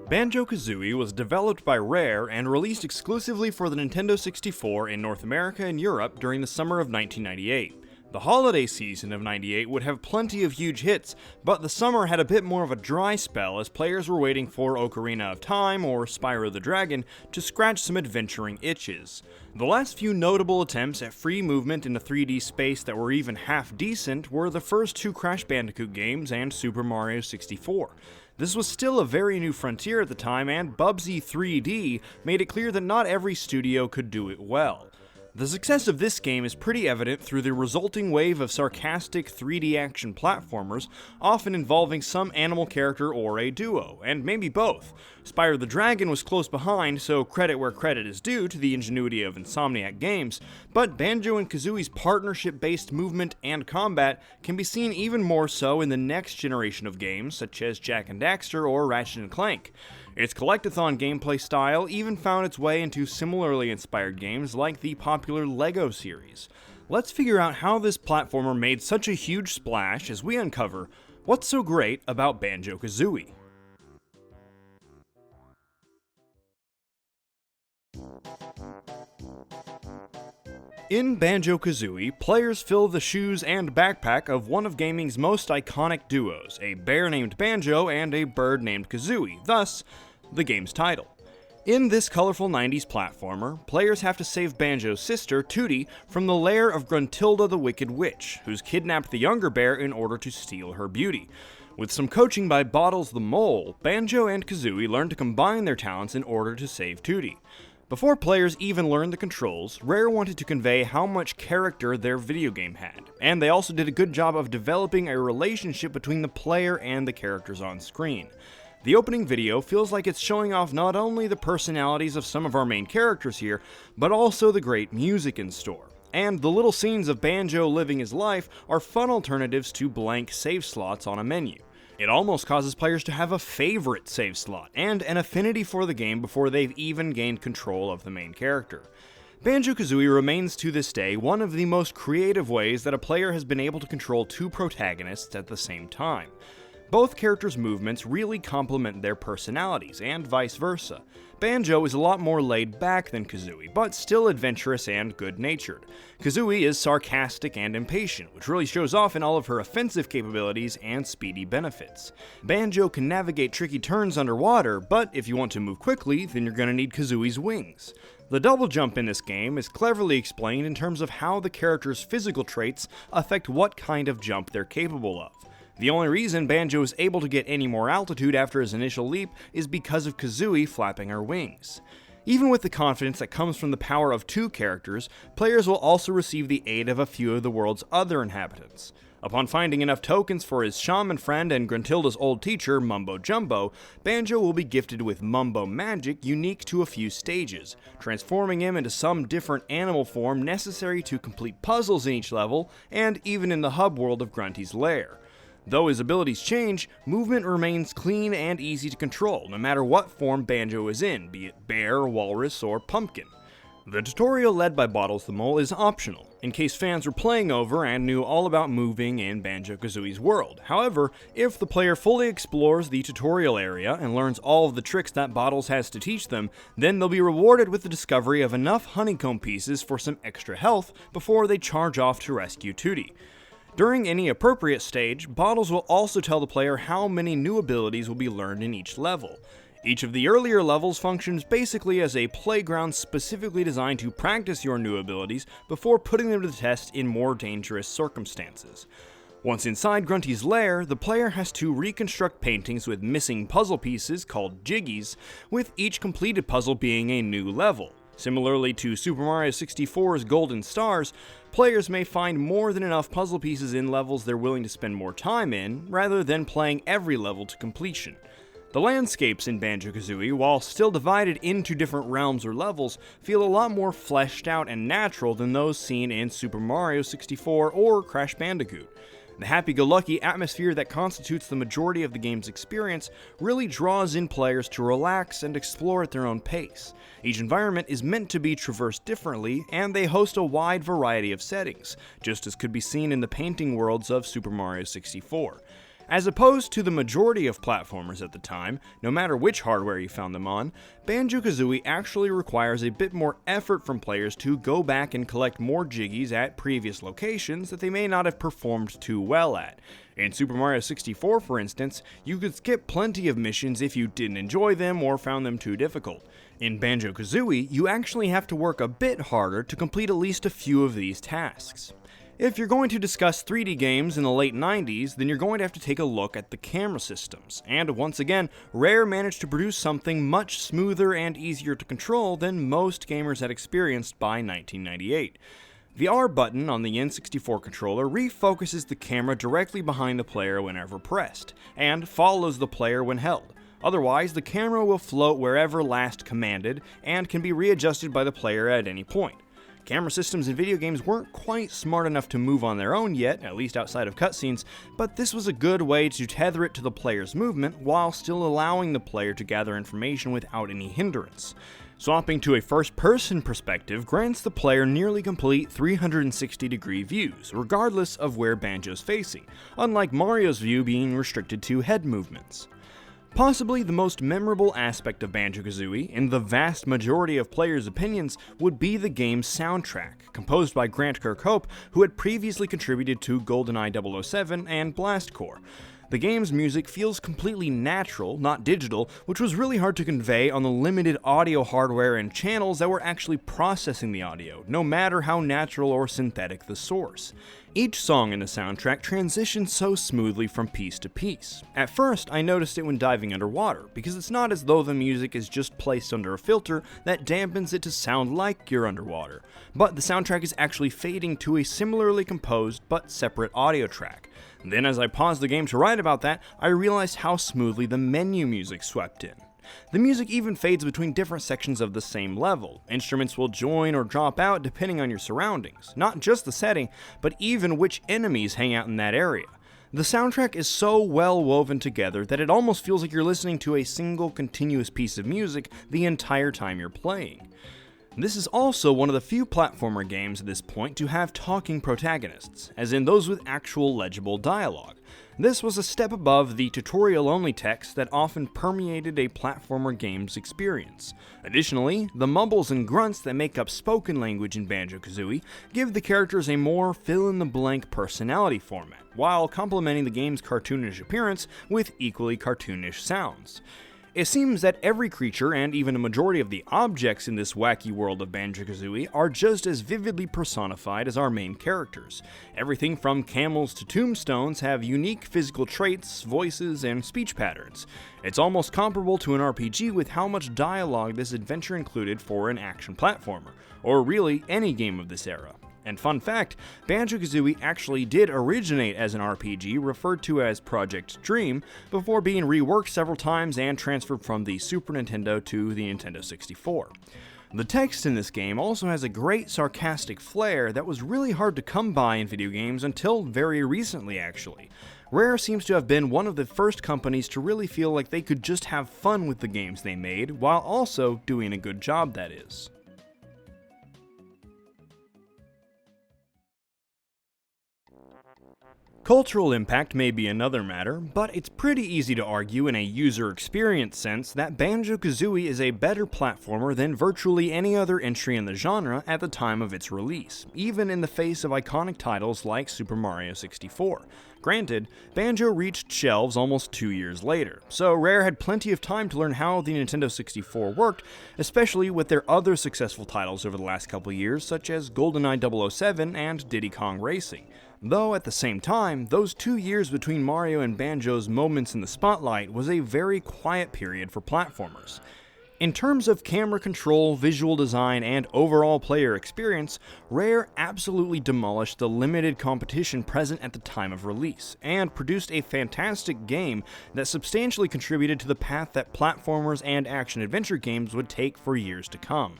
Banjo-Kazooie was developed by Rare and released exclusively for the Nintendo 64 in North America and Europe during the summer of 1998. The holiday season of '98 would have plenty of huge hits, but the summer had a bit more of a dry spell as players were waiting for Ocarina of Time or Spyro the Dragon to scratch some adventuring itches. The last few notable attempts at free movement in a 3D space that were even half decent were the first two Crash Bandicoot games and Super Mario 64. This was still a very new frontier at the time, and Bubsy 3D made it clear that not every studio could do it well. The success of this game is pretty evident through the resulting wave of sarcastic 3D action platformers, often involving some animal character or a duo, and maybe both. Spyro the Dragon was close behind, so credit where credit is due to the ingenuity of Insomniac Games, but Banjo and Kazooie's partnership-based movement and combat can be seen even more so in the next generation of games, such as Jak and Daxter or Ratchet & Clank. Its collectathon gameplay style even found its way into similarly inspired games like the popular LEGO series. Let's figure out how this platformer made such a huge splash as we uncover what's so great about Banjo-Kazooie. In Banjo-Kazooie, players fill the shoes and backpack of one of gaming's most iconic duos, a bear named Banjo and a bird named Kazooie, thus, the game's title. In this colorful 90s platformer, players have to save Banjo's sister, Tooty, from the lair of Gruntilda the Wicked Witch, who's kidnapped the younger bear in order to steal her beauty. With some coaching by Bottles the Mole, Banjo and Kazooie learn to combine their talents in order to save Tooty. Before players even learned the controls, Rare wanted to convey how much character their video game had, and they also did a good job of developing a relationship between the player and the characters on screen. The opening video feels like it's showing off not only the personalities of some of our main characters here, but also the great music in store. And the little scenes of Banjo living his life are fun alternatives to blank save slots on a menu. It almost causes players to have a favorite save slot, and an affinity for the game before they've even gained control of the main character. Banjo-Kazooie remains to this day one of the most creative ways that a player has been able to control two protagonists at the same time. Both characters' movements really complement their personalities, and vice versa. Banjo is a lot more laid back than Kazooie, but still adventurous and good-natured. Kazooie is sarcastic and impatient, which really shows off in all of her offensive capabilities and speedy benefits. Banjo can navigate tricky turns underwater, but if you want to move quickly, then you're gonna need Kazooie's wings. The double jump in this game is cleverly explained in terms of how the character's physical traits affect what kind of jump they're capable of. The only reason Banjo is able to get any more altitude after his initial leap is because of Kazooie flapping her wings. Even with the confidence that comes from the power of two characters, players will also receive the aid of a few of the world's other inhabitants. Upon finding enough tokens for his shaman friend and Gruntilda's old teacher, Mumbo Jumbo, Banjo will be gifted with Mumbo magic unique to a few stages, transforming him into some different animal form necessary to complete puzzles in each level, and even in the hub world of Grunty's lair. Though his abilities change, movement remains clean and easy to control, no matter what form Banjo is in, be it bear, walrus, or pumpkin. The tutorial led by Bottles the Mole is optional, in case fans were playing over and knew all about moving in Banjo-Kazooie's world. However, if the player fully explores the tutorial area and learns all of the tricks that Bottles has to teach them, then they'll be rewarded with the discovery of enough honeycomb pieces for some extra health before they charge off to rescue Tooty. During any appropriate stage, Bottles will also tell the player how many new abilities will be learned in each level. Each of the earlier levels functions basically as a playground specifically designed to practice your new abilities before putting them to the test in more dangerous circumstances. Once inside Grunty's lair, the player has to reconstruct paintings with missing puzzle pieces called jiggies, with each completed puzzle being a new level. Similarly to Super Mario 64's Golden Stars, players may find more than enough puzzle pieces in levels they're willing to spend more time in, rather than playing every level to completion. The landscapes in Banjo-Kazooie, while still divided into different realms or levels, feel a lot more fleshed out and natural than those seen in Super Mario 64 or Crash Bandicoot. The happy-go-lucky atmosphere that constitutes the majority of the game's experience really draws in players to relax and explore at their own pace. Each environment is meant to be traversed differently, and they host a wide variety of settings, just as could be seen in the painting worlds of Super Mario 64. As opposed to the majority of platformers at the time, no matter which hardware you found them on, Banjo-Kazooie actually requires a bit more effort from players to go back and collect more jiggies at previous locations that they may not have performed too well at. In Super Mario 64, for instance, you could skip plenty of missions if you didn't enjoy them or found them too difficult. In Banjo-Kazooie, you actually have to work a bit harder to complete at least a few of these tasks. If you're going to discuss 3D games in the late 90s, then you're going to have to take a look at the camera systems, and once again, Rare managed to produce something much smoother and easier to control than most gamers had experienced by 1998. The R button on the N64 controller refocuses the camera directly behind the player whenever pressed, and follows the player when held. Otherwise, the camera will float wherever last commanded, and can be readjusted by the player at any point. Camera systems in video games weren't quite smart enough to move on their own yet, at least outside of cutscenes, but this was a good way to tether it to the player's movement while still allowing the player to gather information without any hindrance. Swapping to a first-person perspective grants the player nearly complete 360-degree views, regardless of where Banjo's facing, unlike Mario's view being restricted to head movements. Possibly the most memorable aspect of Banjo-Kazooie, in the vast majority of players' opinions, would be the game's soundtrack, composed by Grant Kirkhope, who had previously contributed to GoldenEye 007 and Blast Corps. The game's music feels completely natural, not digital, which was really hard to convey on the limited audio hardware and channels that were actually processing the audio, no matter how natural or synthetic the source. Each song in the soundtrack transitions so smoothly from piece to piece. At first, I noticed it when diving underwater, because it's not as though the music is just placed under a filter that dampens it to sound like you're underwater, but the soundtrack is actually fading to a similarly composed but separate audio track. Then as I paused the game to write about that, I realized how smoothly the menu music swept in. The music even fades between different sections of the same level. Instruments will join or drop out depending on your surroundings, not just the setting, but even which enemies hang out in that area. The soundtrack is so well woven together that it almost feels like you're listening to a single continuous piece of music the entire time you're playing. This is also one of the few platformer games at this point to have talking protagonists, as in those with actual legible dialogue. This was a step above the tutorial-only text that often permeated a platformer game's experience. Additionally, the mumbles and grunts that make up spoken language in Banjo-Kazooie give the characters a more fill-in-the-blank personality format, while complementing the game's cartoonish appearance with equally cartoonish sounds. It seems that every creature, and even a majority of the objects in this wacky world of Banjo-Kazooie, are just as vividly personified as our main characters. Everything from camels to tombstones have unique physical traits, voices, and speech patterns. It's almost comparable to an RPG with how much dialogue this adventure included for an action platformer, or really any game of this era. And fun fact, Banjo-Kazooie actually did originate as an RPG referred to as Project Dream, before being reworked several times and transferred from the Super Nintendo to the Nintendo 64. The text in this game also has a great sarcastic flair that was really hard to come by in video games until very recently actually. Rare seems to have been one of the first companies to really feel like they could just have fun with the games they made, while also doing a good job, that is. Cultural impact may be another matter, but it's pretty easy to argue in a user experience sense that Banjo-Kazooie is a better platformer than virtually any other entry in the genre at the time of its release, even in the face of iconic titles like Super Mario 64. Granted, Banjo reached shelves almost 2 years later, so Rare had plenty of time to learn how the Nintendo 64 worked, especially with their other successful titles over the last couple years, such as GoldenEye 007 and Diddy Kong Racing. Though at the same time, those 2 years between Mario and Banjo's moments in the spotlight was a very quiet period for platformers. In terms of camera control, visual design, and overall player experience, Rare absolutely demolished the limited competition present at the time of release, and produced a fantastic game that substantially contributed to the path that platformers and action-adventure games would take for years to come.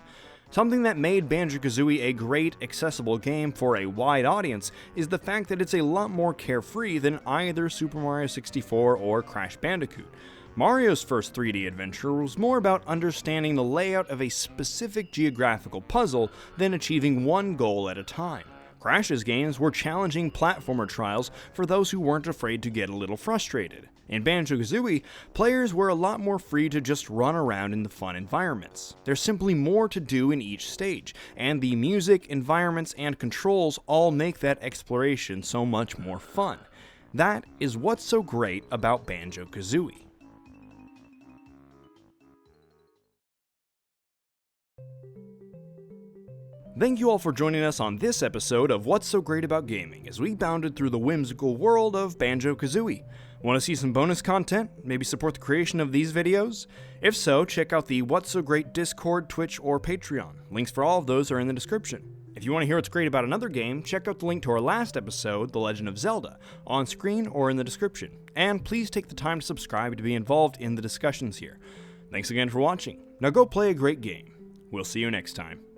Something that made Banjo-Kazooie a great, accessible game for a wide audience is the fact that it's a lot more carefree than either Super Mario 64 or Crash Bandicoot. Mario's first 3D adventure was more about understanding the layout of a specific geographical puzzle than achieving one goal at a time. Crash's games were challenging platformer trials for those who weren't afraid to get a little frustrated. In Banjo-Kazooie, players were a lot more free to just run around in the fun environments. There's simply more to do in each stage, and the music, environments, and controls all make that exploration so much more fun. That is what's so great about Banjo-Kazooie. Thank you all for joining us on this episode of What's So Great About Gaming as we bounded through the whimsical world of Banjo-Kazooie. Want to see some bonus content? Maybe support the creation of these videos? If so, check out the What's So Great Discord, Twitch, or Patreon. Links for all of those are in the description. If you want to hear what's great about another game, check out the link to our last episode, The Legend of Zelda, on screen or in the description. And please take the time to subscribe to be involved in the discussions here. Thanks again for watching. Now go play a great game. We'll see you next time.